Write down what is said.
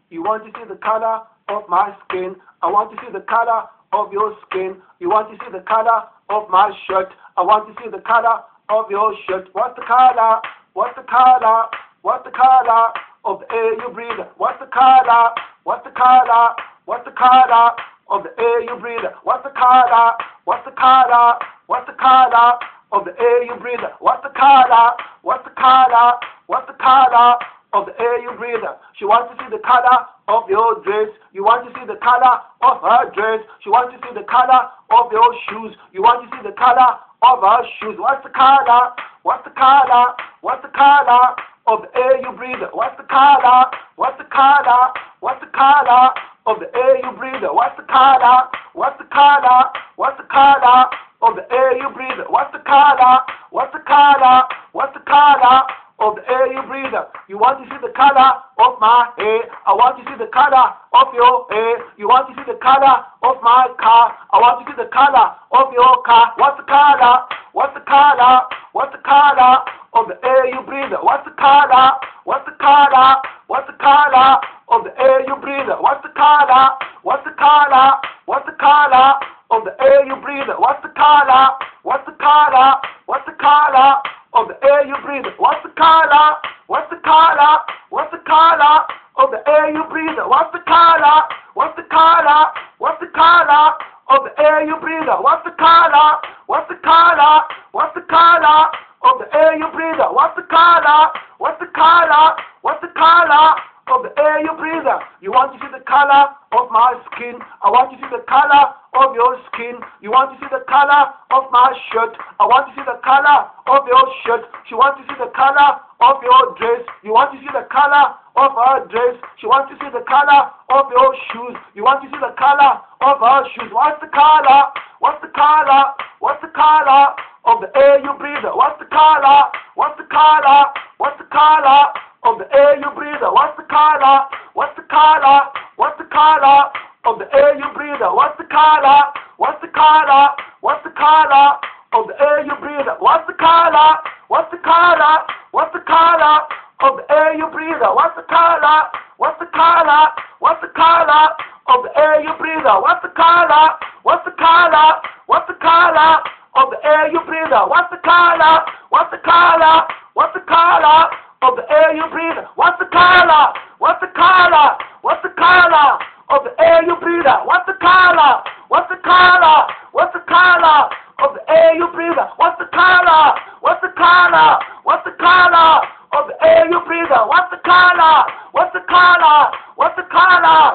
You want to see the color of my skin. I want to see the color of your skin. You want to see the color of my shirt. I want to see the color of your shirt. What's the color? What's the color? What's the color of the air you breathe? What's the color? What's the color? What's the color of the air you breathe? What's the color? What's the color? What's the color of the air you breathe? What's the color? What's the color? What's the color of the air you breathe? She wants to see the color of your dress. You want to see the color of her dress. She wants to see the color of your shoes. You want to see the color of her shoes. What's the color? What's the color? What's the color of the air you breathe? What's the color? What's the color? What's the color of the air you breathe? What's the color? What's the color? What's the color of the air you breathe? What's the color? What's the color? What's the color of the air you breathe? You want to see the color of my hair. I want to see the color of your hair. You want to see the color of my car. I want to see the color of your car. What's the color? What's the color? What's the color of the air you breathe? What's the color? What's the color? What's the color of the air you breathe? What's the color? What's the color? What's the color of the air you breathe? What's the color? What's the color? What's the color of the air you breathe? What's the color? What's the color? What's the color of the air you breathe? What's the color? What's the color? What's the color of the air you breathe? What's the color? What's the color? What's the color of the air you breathe? What's the color? What's the color? What's the color of the air you breathe? You want to see the color of my skin. I want to see the color of your skin. You want to see the color of my shirt. I want to see the color of your shirt. She wants to see the color of your dress. You want to see the color of her dress. She wants to see the color of your shoes. You want to see the color of her shoes. What's the color? What's the color? What's the color of the air you breathe? What's the color? What's the color? What's the color of the air you breathe? What's the color? What's the color? What's the color of the air you breathe? What's the color? What's the color? What's the color of the air you breathe? What's the color? What's the color? What's the color of the air you breathe? What's the color? What's the color? What's the color of the air you breathe? What's the color? What's the color? What's the color of the air you breathe? What's the color? What's the color? What's the color of the air you breathe? What's the color? What's the color? What's the color of the air you breathe? What's the color? What's the color? What's the color of the air you breathe? What's the color? What's the color? What's the color of the air you breathe? What's the color? What's the color? What's the color